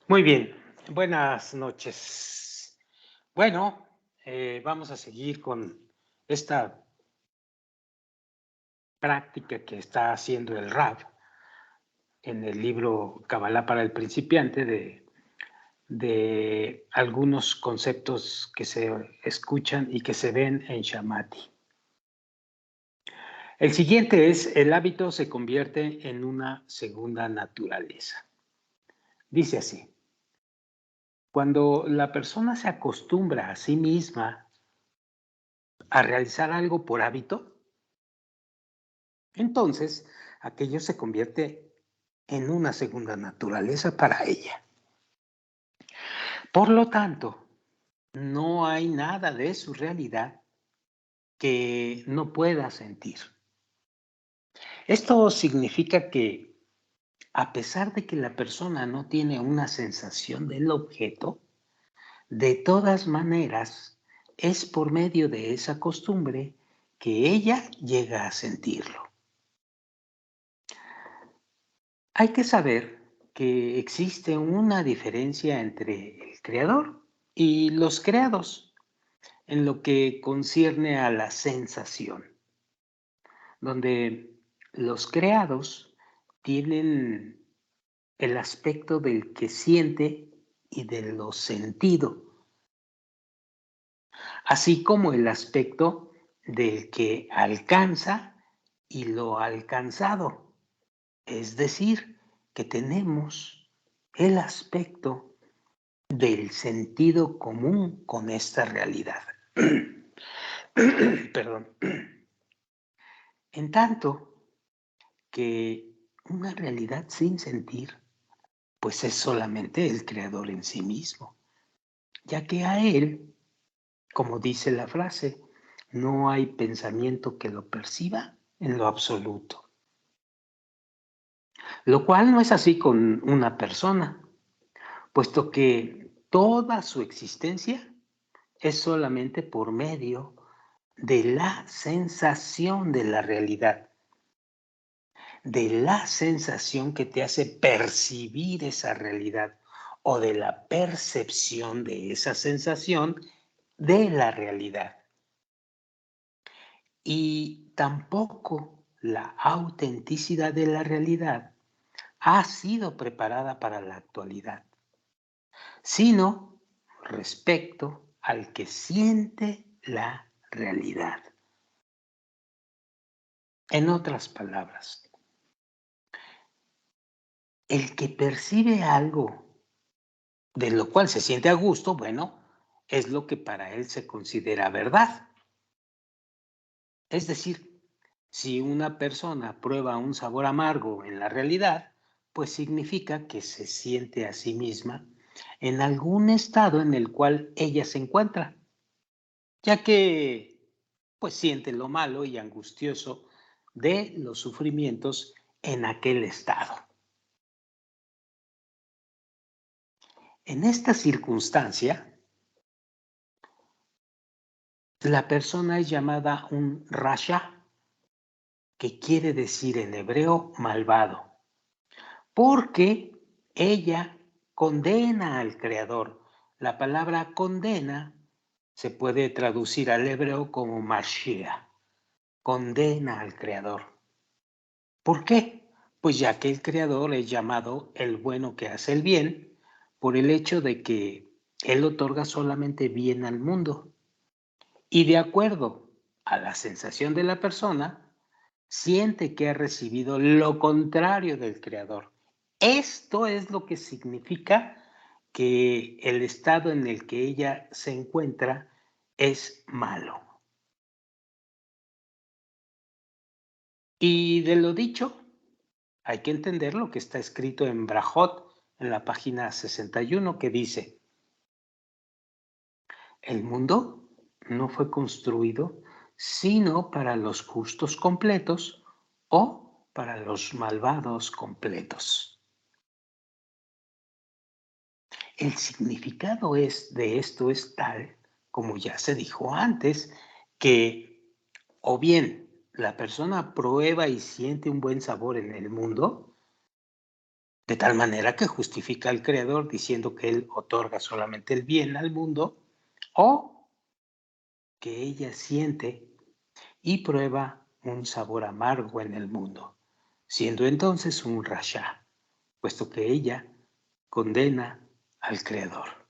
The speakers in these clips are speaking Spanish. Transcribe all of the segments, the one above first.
Muy bien, buenas noches. Bueno, vamos a seguir con esta práctica que está haciendo el Rab en el libro Kabbalah para el principiante de algunos conceptos que se escuchan y que se ven en Shamati. El siguiente es: el hábito se convierte en una segunda naturaleza. Dice así: cuando la persona se acostumbra a sí misma a realizar algo por hábito, entonces aquello se convierte en una segunda naturaleza para ella. Por lo tanto, no hay nada de su realidad que no pueda sentir. Esto significa que, a pesar de que la persona no tiene una sensación del objeto, de todas maneras es por medio de esa costumbre que ella llega a sentirlo. Hay que saber que existe una diferencia entre el creador y los creados en lo que concierne a la sensación, donde los creados tienen el aspecto del que siente y de lo sentido, así como el aspecto del que alcanza y lo alcanzado. Es decir, que tenemos el aspecto del sentido común con esta realidad. Perdón. En tanto que una realidad sin sentir, pues es solamente el creador en sí mismo, ya que a él, como dice la frase, no hay pensamiento que lo perciba en lo absoluto. Lo cual no es así con una persona, puesto que toda su existencia es solamente por medio de la sensación de la realidad, de la sensación que te hace percibir esa realidad o de la percepción de esa sensación de la realidad. Y tampoco la autenticidad de la realidad ha sido preparada para la actualidad, sino respecto al que siente la realidad. En otras palabras, el que percibe algo de lo cual se siente a gusto, bueno, es lo que para él se considera verdad. Es decir, si una persona prueba un sabor amargo en la realidad, pues significa que se siente a sí misma en algún estado en el cual ella se encuentra, ya que pues siente lo malo y angustioso de los sufrimientos en aquel estado. En esta circunstancia, la persona es llamada un rasha, que quiere decir en hebreo malvado, porque ella condena al creador. La palabra condena se puede traducir al hebreo como Mashiach, condena al creador. ¿Por qué? Pues ya que el creador es llamado el bueno que hace el bien, por el hecho de que él otorga solamente bien al mundo. Y de acuerdo a la sensación de la persona, siente que ha recibido lo contrario del creador. Esto es lo que significa que el estado en el que ella se encuentra es malo. Y de lo dicho, hay que entender lo que está escrito en Brajot, en la página 61, que dice: el mundo no fue construido sino para los justos completos o para los malvados completos. El significado de esto es tal, como ya se dijo antes, que o bien la persona prueba y siente un buen sabor en el mundo, de tal manera que justifica al Creador diciendo que Él otorga solamente el bien al mundo, o que ella siente y prueba un sabor amargo en el mundo, siendo entonces un rasha, puesto que ella condena al Creador.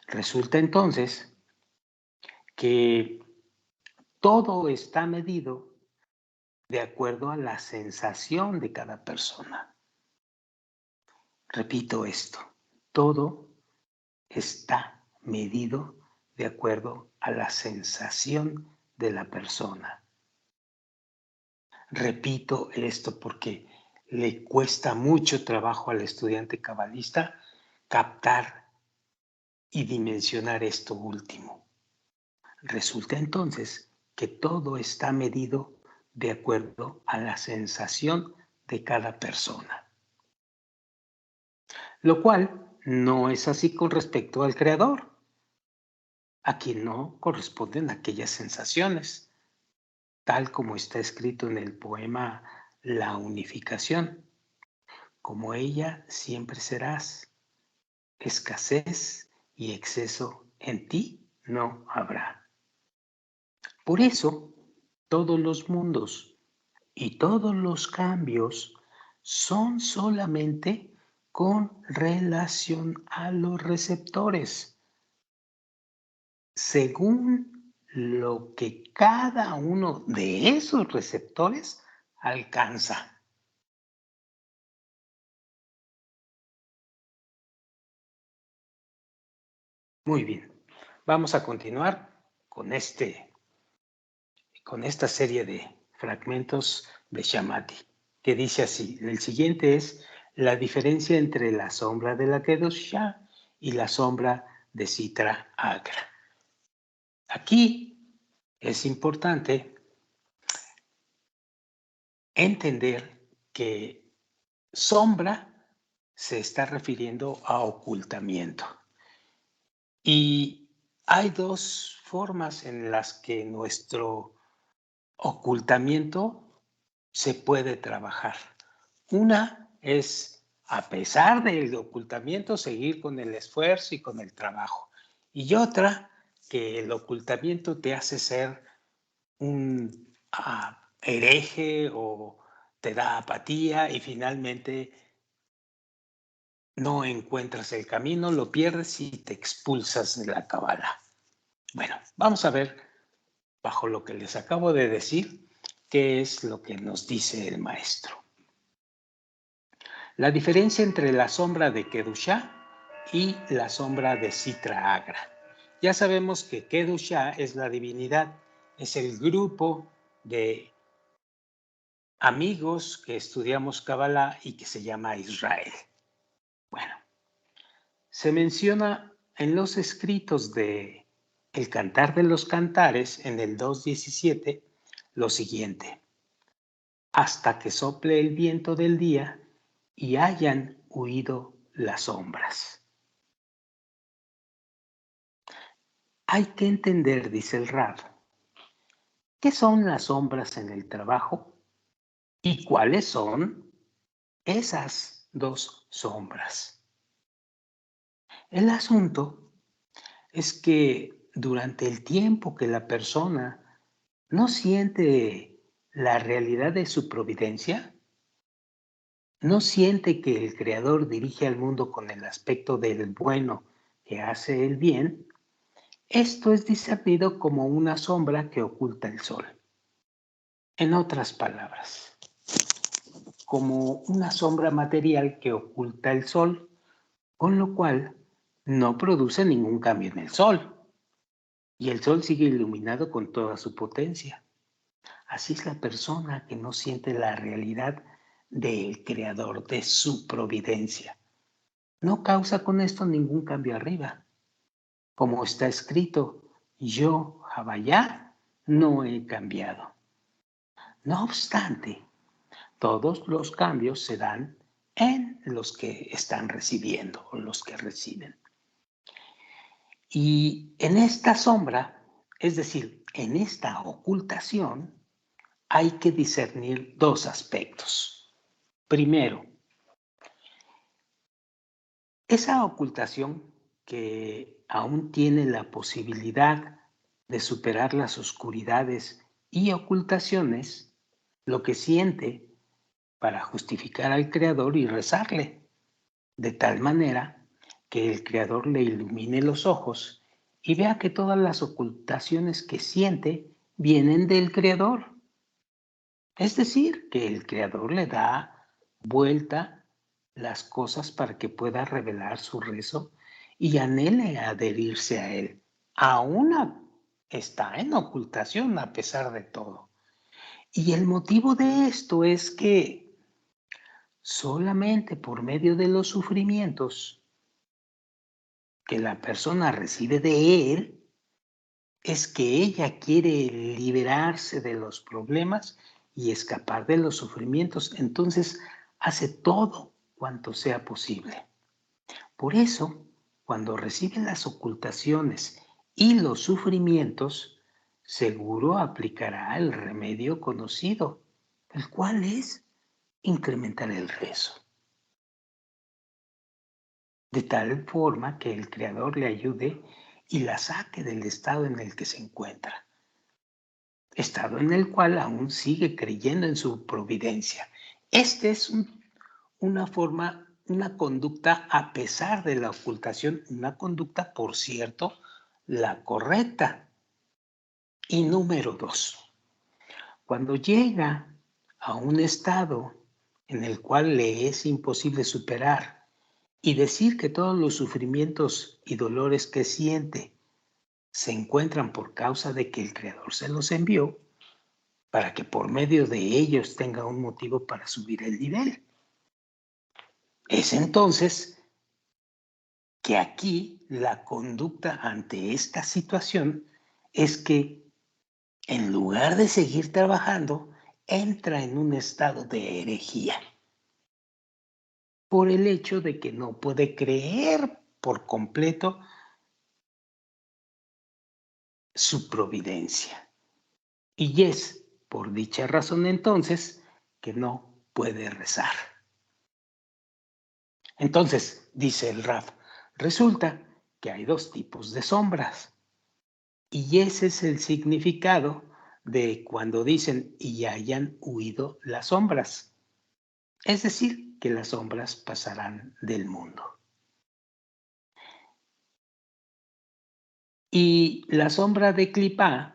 Resulta entonces que todo está medido de acuerdo a la sensación de cada persona. Repito esto, todo está medido de acuerdo a la sensación de la persona. Repito esto porque le cuesta mucho trabajo al estudiante cabalista captar y dimensionar esto último. Resulta entonces que todo está medido de acuerdo a la sensación de cada persona. Lo cual no es así con respecto al Creador, a quien no corresponden aquellas sensaciones, tal como está escrito en el poema La Unificación. Como ella siempre serás, escasez y exceso en ti no habrá. Por eso, todos los mundos y todos los cambios son solamente con relación a los receptores, según lo que cada uno de esos receptores alcanza. Muy bien, vamos a continuar con, con esta serie de fragmentos de Shamati, que dice así. El siguiente es la diferencia entre la sombra de la Kedushá y la sombra de Sitra Agra. Aquí es importante entender que sombra se está refiriendo a ocultamiento. Y hay dos formas en las que nuestro ocultamiento se puede trabajar. Una es, a pesar del ocultamiento, seguir con el esfuerzo y con el trabajo. Y otra, que el ocultamiento te hace ser un hereje o te da apatía y finalmente no encuentras el camino, lo pierdes y te expulsas de la Cábala. Bueno, vamos a ver, bajo lo que les acabo de decir, qué es lo que nos dice el maestro. La diferencia entre la sombra de Kedushá y la sombra de Sitra Agra. Ya sabemos que Kedushá es la divinidad, es el grupo de amigos que estudiamos Kabbalah y que se llama Israel. Bueno, se menciona en los escritos de El Cantar de los Cantares, en el 2.17, lo siguiente: hasta que sople el viento del día y hayan huido las sombras. Hay que entender, dice el Rab, qué son las sombras en el trabajo y cuáles son esas dos sombras. El asunto es que durante el tiempo que la persona no siente la realidad de su providencia, no siente que el Creador dirige al mundo con el aspecto del bueno que hace el bien, esto es discernido como una sombra que oculta el sol. En otras palabras, como una sombra material que oculta el sol, con lo cual no produce ningún cambio en el sol. Y el sol sigue iluminado con toda su potencia. Así es la persona que no siente la realidad del Creador, de su providencia. No causa con esto ningún cambio arriba. Como está escrito, yo, Jabayá, no he cambiado. No obstante, todos los cambios se dan en los que están recibiendo o los que reciben. Y en esta sombra, es decir, en esta ocultación, hay que discernir dos aspectos. Primero, esa ocultación que aún tiene la posibilidad de superar las oscuridades y ocultaciones, lo que siente para justificar al Creador y rezarle, de tal manera que el Creador le ilumine los ojos y vea que todas las ocultaciones que siente vienen del Creador. Es decir, que el Creador le da vuelta las cosas para que pueda revelar su rezo y anhele adherirse a él. Aún está en ocultación a pesar de todo. Y el motivo de esto es que solamente por medio de los sufrimientos que la persona recibe de él, es que ella quiere liberarse de los problemas y escapar de los sufrimientos. Entonces hace todo cuanto sea posible. Por eso, cuando recibe las ocultaciones y los sufrimientos, seguro aplicará el remedio conocido, el cual es incrementar el rezo, de tal forma que el Creador le ayude y la saque del estado en el que se encuentra, estado en el cual aún sigue creyendo en su providencia. Este es una forma, una conducta a pesar de la ocultación, una conducta, por cierto, la correcta. Y número 2, cuando llega a un estado en el cual le es imposible superar y decir que todos los sufrimientos y dolores que siente se encuentran por causa de que el Creador se los envió, para que por medio de ellos tenga un motivo para subir el nivel. Es entonces que aquí la conducta ante esta situación es que en lugar de seguir trabajando, entra en un estado de herejía por el hecho de que no puede creer por completo su providencia. Y es por dicha razón entonces que no puede rezar. Entonces, dice el Raf, resulta que hay dos tipos de sombras. Y ese es el significado de cuando dicen y hayan huido las sombras. Es decir, que las sombras pasarán del mundo. Y la sombra de Clipá,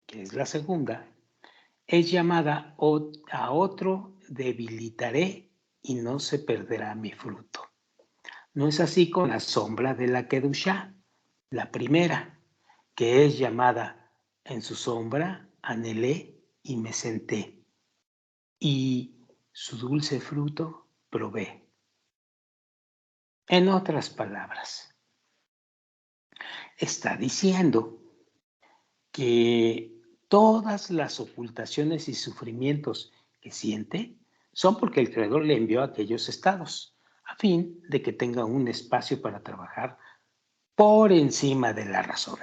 que es la segunda, es llamada a otro debilitaré y no se perderá mi fruto. No es así con la sombra de la Kedushá, la primera, que es llamada en su sombra anhelé y me senté, y su dulce fruto probé. En otras palabras, está diciendo que todas las ocultaciones y sufrimientos que siente son porque el Creador le envió a aquellos estados, a fin de que tenga un espacio para trabajar por encima de la razón.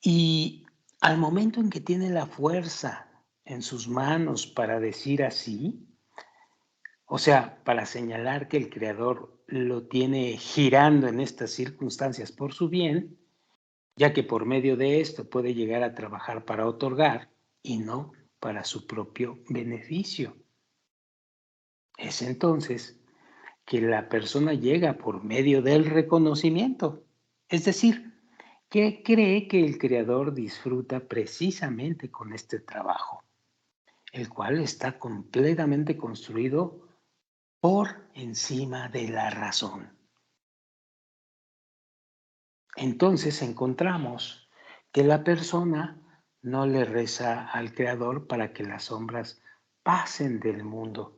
Y al momento en que tiene la fuerza en sus manos para decir así, o sea, para señalar que el Creador lo tiene girando en estas circunstancias por su bien, ya que por medio de esto puede llegar a trabajar para otorgar y no para su propio beneficio. Es entonces que la persona llega por medio del reconocimiento, es decir, que cree que el Creador disfruta precisamente con este trabajo, el cual está completamente construido por encima de la razón. Entonces encontramos que la persona no le reza al Creador para que las sombras pasen del mundo.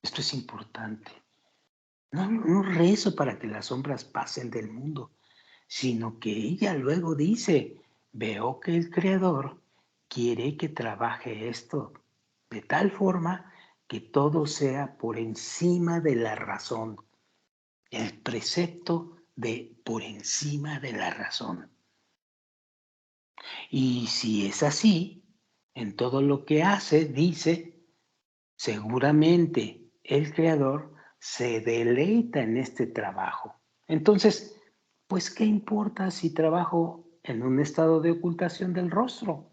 Esto es importante. No rezo para que las sombras pasen del mundo, sino que ella luego dice, veo que el Creador quiere que trabaje esto de tal forma que todo sea por encima de la razón, el precepto de por encima de la razón. Y si es así, en todo lo que hace, dice, seguramente el Creador se deleita en este trabajo. Entonces, pues, ¿qué importa si trabajo en un estado de ocultación del rostro?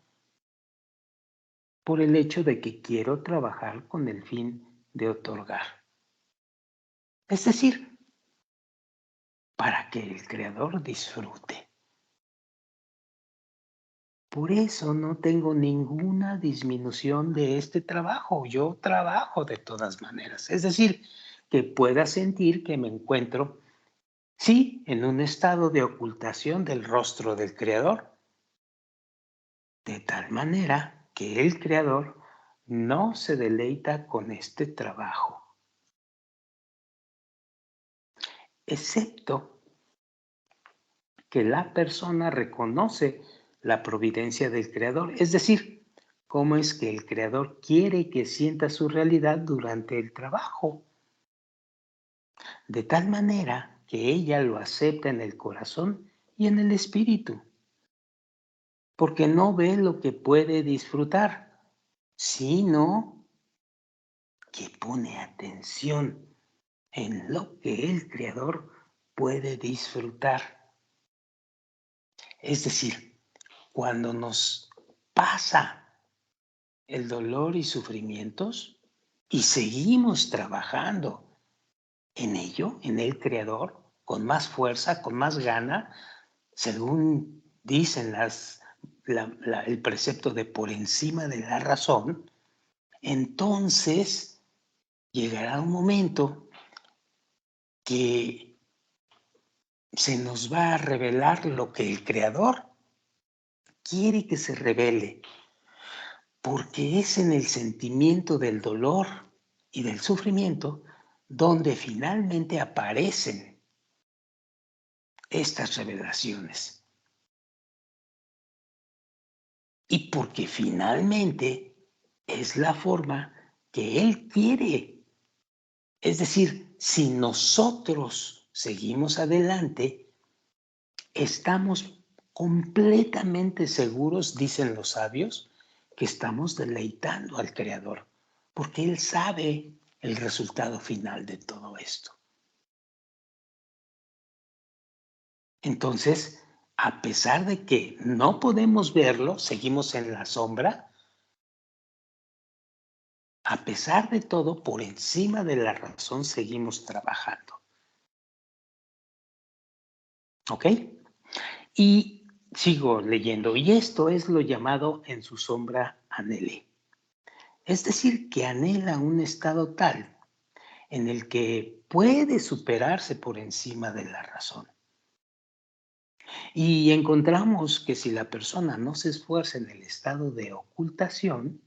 Por el hecho de que quiero trabajar con el fin de otorgar. Es decir, para que el Creador disfrute. Por eso no tengo ninguna disminución de este trabajo. Yo trabajo de todas maneras. Es decir, que pueda sentir que me encuentro, sí, en un estado de ocultación del rostro del Creador, de tal manera que el Creador no se deleita con este trabajo, excepto que la persona reconoce la providencia del Creador, es decir, cómo es que el Creador quiere que sienta su realidad durante el trabajo, de tal manera que ella lo acepta en el corazón y en el espíritu, porque no ve lo que puede disfrutar, sino que pone atención en lo que el Creador puede disfrutar. Es decir, cuando nos pasa el dolor y sufrimientos y seguimos trabajando en ello, en el Creador, con más fuerza, con más gana, según dicen el precepto de por encima de la razón, entonces llegará un momento que se nos va a revelar lo que el Creador quiere que se revele, porque es en el sentimiento del dolor y del sufrimiento donde finalmente aparecen estas revelaciones. Y porque finalmente es la forma que Él quiere. Es decir, si nosotros seguimos adelante, estamos completamente seguros, dicen los sabios, que estamos deleitando al Creador, porque Él sabe el resultado final de todo esto. Entonces, a pesar de que no podemos verlo, seguimos en la sombra, a pesar de todo, por encima de la razón seguimos trabajando. ¿Ok? Y sigo leyendo, y esto es lo llamado en su sombra anhele. Es decir, que anhela un estado tal en el que puede superarse por encima de la razón. Y encontramos que si la persona no se esfuerza en el estado de ocultación,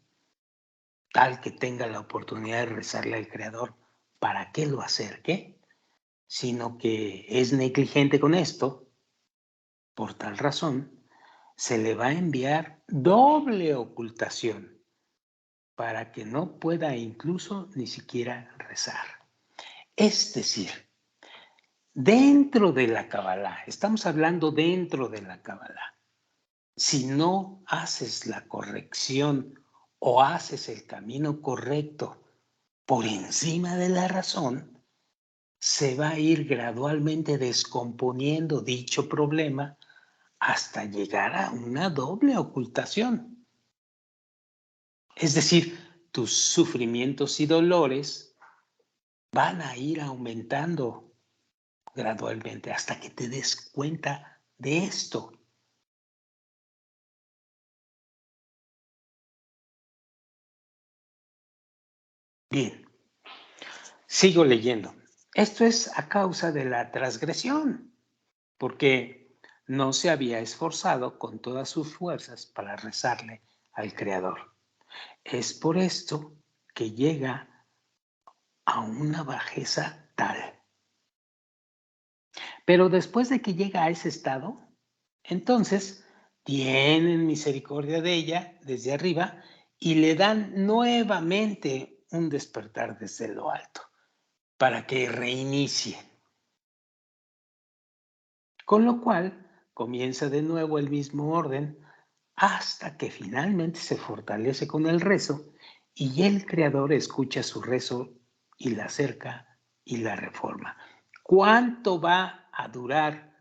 tal que tenga la oportunidad de rezarle al Creador para que lo acerque, sino que es negligente con esto, por tal razón, se le va a enviar doble ocultación para que no pueda incluso ni siquiera rezar. Es decir, dentro de la Kabbalah, estamos hablando dentro de la Kabbalah, si no haces la corrección o haces el camino correcto por encima de la razón, se va a ir gradualmente descomponiendo dicho problema hasta llegar a una doble ocultación. Es decir, tus sufrimientos y dolores van a ir aumentando gradualmente hasta que te des cuenta de esto. Bien, sigo leyendo. Esto es a causa de la transgresión, porque no se había esforzado con todas sus fuerzas para rezarle al Creador. Es por esto que llega a una bajeza tal. Pero después de que llega a ese estado, entonces tienen misericordia de ella desde arriba y le dan nuevamente un despertar desde lo alto para que reinicie. Con lo cual comienza de nuevo el mismo orden hasta que finalmente se fortalece con el rezo y el Creador escucha su rezo y la acerca y la reforma. ¿Cuánto va a durar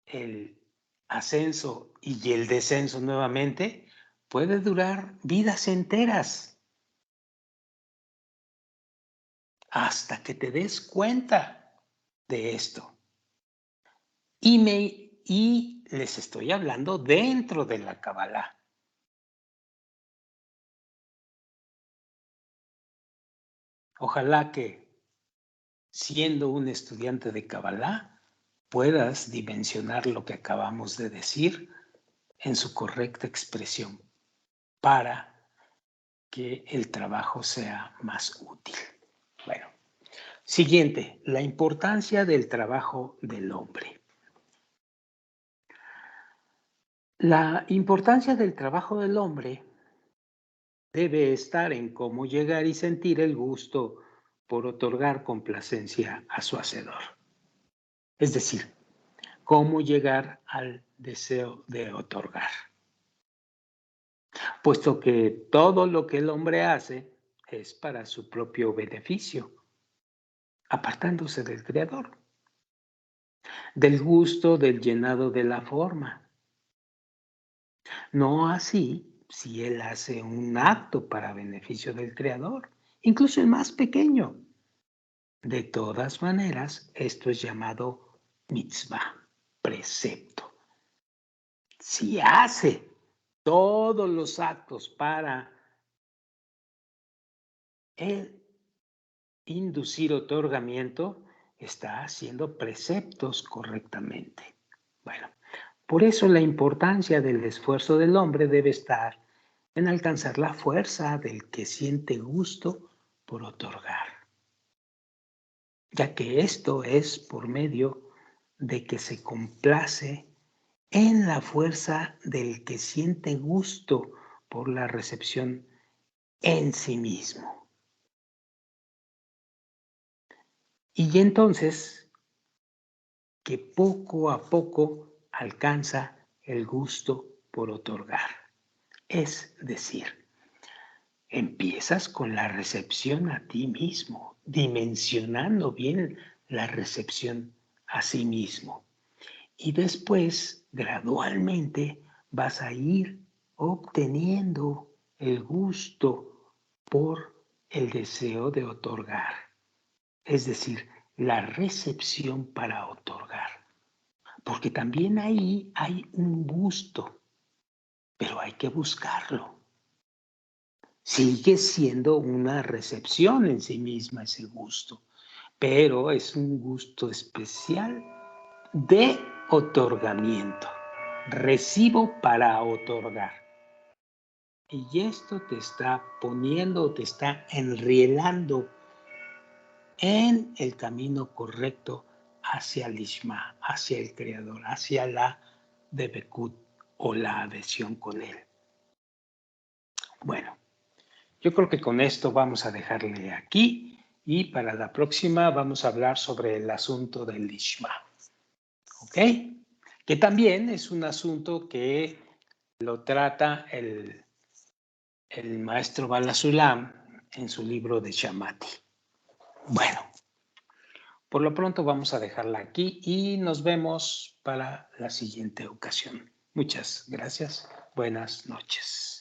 el ascenso y el descenso nuevamente? Puede durar vidas enteras hasta que te des cuenta de esto. Y les estoy hablando dentro de la Kabbalah. Ojalá que, siendo un estudiante de Kabbalah, puedas dimensionar lo que acabamos de decir en su correcta expresión para que el trabajo sea más útil. Bueno, siguiente, la importancia del trabajo del hombre. La importancia del trabajo del hombre debe estar en cómo llegar y sentir el gusto por otorgar complacencia a su hacedor. Es decir, cómo llegar al deseo de otorgar. Puesto que todo lo que el hombre hace es para su propio beneficio, apartándose del Creador, del gusto del llenado de la forma. No así si él hace un acto para beneficio del Creador, incluso el más pequeño. De todas maneras, esto es llamado mitzvah, precepto. Si hace todos los actos para el inducir otorgamiento, está haciendo preceptos correctamente. Bueno, por eso la importancia del esfuerzo del hombre debe estar en alcanzar la fuerza del que siente gusto por otorgar, ya que esto es por medio de que se complace en la fuerza del que siente gusto por la recepción en sí mismo. Y entonces, que poco a poco alcanza el gusto por otorgar. Es decir, empiezas con la recepción a ti mismo, dimensionando bien la recepción a sí mismo. Y después, gradualmente, vas a ir obteniendo el gusto por el deseo de otorgar. Es decir, la recepción para otorgar. Porque también ahí hay un gusto, pero hay que buscarlo. Sigue siendo una recepción en sí misma ese gusto, pero es un gusto especial de otorgamiento. Recibo para otorgar. Y esto te está poniendo, te está enrielando en el camino correcto hacia el Ishma, hacia el Creador, hacia la Debekut o la adhesión con Él. Bueno, yo creo que con esto vamos a dejarle aquí y para la próxima vamos a hablar sobre el asunto del Ishma. ¿Ok? Que también es un asunto que lo trata el maestro Bala Sulam en su libro de Shamati. Bueno, por lo pronto vamos a dejarla aquí y nos vemos para la siguiente ocasión. Muchas gracias. Buenas noches.